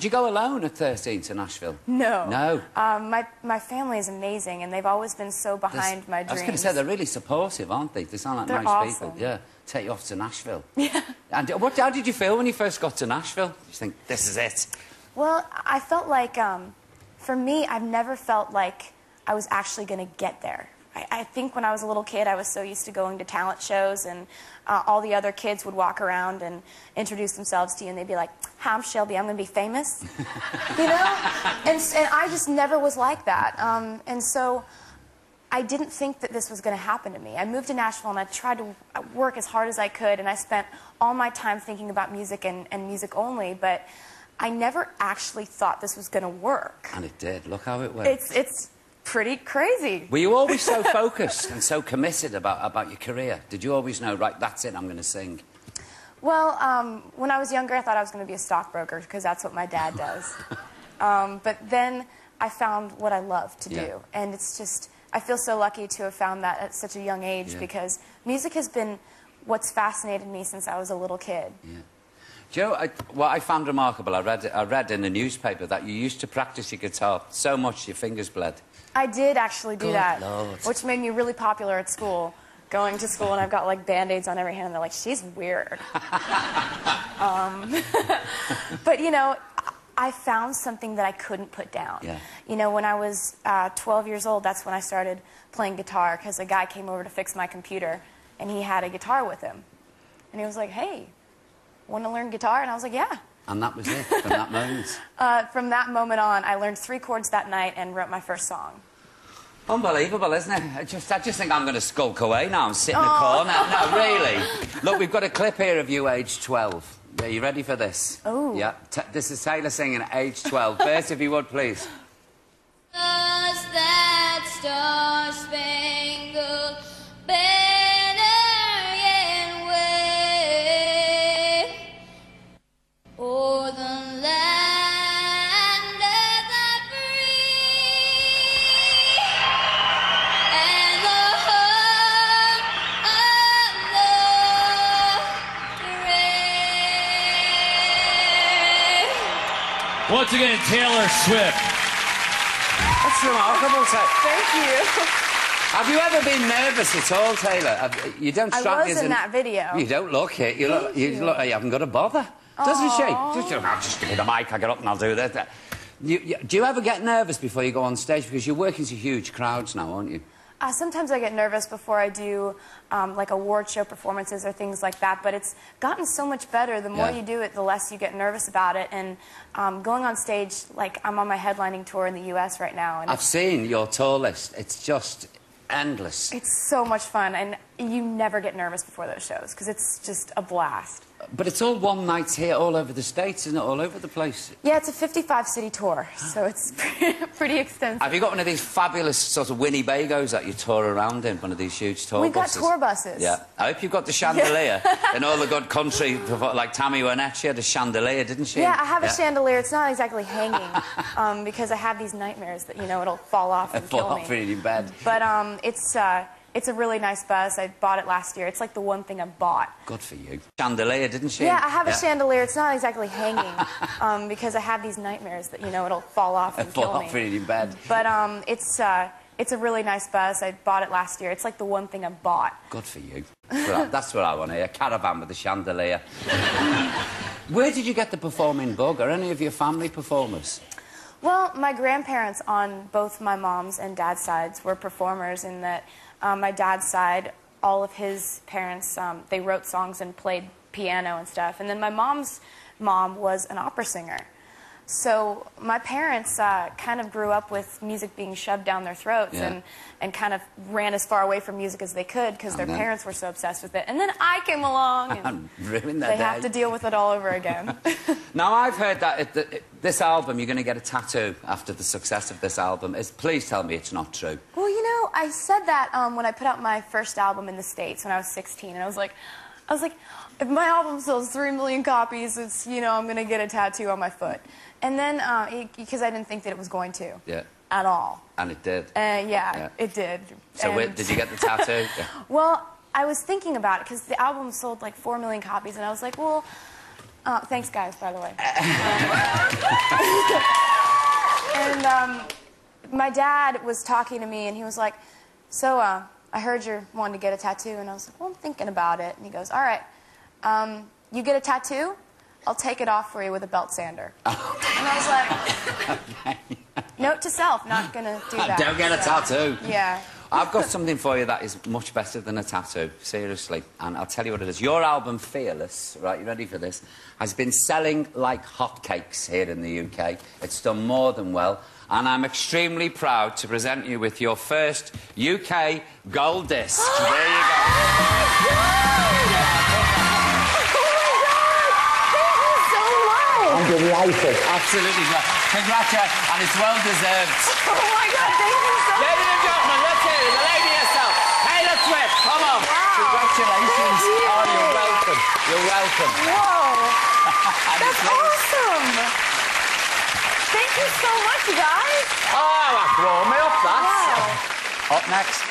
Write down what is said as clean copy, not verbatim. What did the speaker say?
you go alone at 13 to Nashville? No. No? My family is amazing, and they've always been so behind my dreams. I was going to say, they're really supportive, aren't they? They sound like They're nice awesome. people. Yeah. Take you off to Nashville. Yeah. And how did you feel when you first got to Nashville? You think, this is it? Well, I felt like, for me, I've never felt like I was actually going to get there. I think when I was a little kid, I was so used to going to talent shows, and all the other kids would walk around and introduce themselves to you, and they'd be like, "Hi, I'm Shelby, I'm going to be famous." You know? And I just never was like that. And so I didn't think that this was going to happen to me. I moved to Nashville, and I tried to work as hard as I could, and I spent all my time thinking about music and music only, but I never actually thought this was going to work. And it did. Look how it went. It's pretty crazy. Were you always so focused and so committed about your career? Did you always know, right, that's it, I'm going to sing? Well, when I was younger, I thought I was going to be a stockbroker, because that's what my dad does. But then I found what I love to do. And it's just, I feel so lucky to have found that at such a young age, because music has been what's fascinated me since I was a little kid. Yeah. Joe, what I found remarkable, I read in the newspaper that you used to practice your guitar so much your fingers bled. I did actually do that, Lord. which made me really popular at school. Going to school, and I've got like Band-Aids on every hand, and they're like, "She's weird." But you know, I found something that I couldn't put down. Yeah. You know, when I was 12 years old, that's when I started playing guitar, because a guy came over to fix my computer, and he had a guitar with him, and he was like, "Hey, want to learn guitar?" And I was like, "Yeah." And that was it, from that moment? From that moment on, I learned 3 chords that night and wrote my first song. Unbelievable, isn't it? I just think I'm going to skulk away now and sit in a corner. No, really. Look, we've got a clip here of you aged 12. Are you ready for this? Oh. Yeah. This is Taylor singing at age 12. Bert, if you would, please. Was that star-spangled banner yet wave o'er the land of the free and the home of the brave? Once again, Taylor Swift. That's remarkable, Taylor. Thank you. Have you ever been nervous at all, Taylor? You don't strike me as I was in that video. You don't look it. You look like you haven't got a bother. Doesn't she? I'll just give me the mic, I get up and I'll do this. Do you ever get nervous before you go on stage? Because you're working to huge crowds now, aren't you? Sometimes I get nervous before I do like award show performances or things like that, but it's gotten so much better. The more you do it, the less you get nervous about it. And going on stage, like I'm on my headlining tour in the U.S. right now. And I've seen your tour list. It's just endless. it's so much fun, and you never get nervous before those shows, because it's just a blast. But it's all one night here all over the States, isn't it? All over the place. Yeah, it's a 55-city tour, so it's pretty extensive. Have you got one of these fabulous sort of Winnebagos that you tour around in, one of these huge tour We've got buses? tour buses. Yeah. I hope you've got the chandelier. In all the good country, like Tammy Wynette, she had a chandelier, didn't she? Yeah, I have a chandelier. It's not exactly hanging, because I have these nightmares that, you know, it'll fall off and Fall kill me. off in your bed. But it's a really nice bus. I bought it last year. It's like the one thing I bought. Good for you. Chandelier, didn't she? Yeah, I have a chandelier. It's not exactly hanging, because I have these nightmares that, you know, it'll fall off and kill me. Fall off in your bed. But it's a really nice bus. I bought it last year. It's like the one thing I bought. Good for you. That's what I want to hear. A caravan with a chandelier. Where did you get the performing bug? Are any of your family performers? Well, my grandparents on both my mom's and dad's sides were performers, in that my dad's side, all of his parents, they wrote songs and played piano and stuff. And then my mom's mom was an opera singer. So my parents kind of grew up with music being shoved down their throats, and kind of ran as far away from music as they could, because their parents were so obsessed with it. And then I came along, and ruined their they day. have to deal with it all over again. Now, I've heard that this album, you're going to get a tattoo after the success of this album. Please tell me it's not true. Well, you know, I said that when I put out my first album in the States when I was 16, and I was like, if my album sells 3 million copies, it's, you know, I'm going to get a tattoo on my foot. And then, because I didn't think that it was going to. Yeah. At all. And it did. Yeah, it did. So did you get the tattoo? Well, I was thinking about it, because the album sold like 4 million copies, and I was like, well, Thanks, guys, by the way. And my dad was talking to me, and he was like, so, I heard you're wanting to get a tattoo. And I was like, well, I'm thinking about it. And he goes, all right, you get a tattoo, I'll take it off for you with a belt sander. And I was like, note to self, not going to do that. Don't get a tattoo. Yeah. I've got something for you that is much better than a tattoo, seriously. And I'll tell you what it is. Your album, Fearless, right, you ready for this, has been selling like hotcakes here in the UK. It's done more than well. And I'm extremely proud to present you with your first UK gold disc. There you go. Oh, my God. Thank you so much. I'm delighted. Absolutely. Congratulations. And it's well deserved. Oh, my God. Thank you so much. Ladies and gentlemen, let's hear it. The lady herself, Taylor Swift. Come on. Wow. Congratulations. Thank you. Oh, you're welcome. You're welcome. Whoa. That's awesome. Thank you so much, you guys. Oh, that's warmed me up, that. Wow. Up next...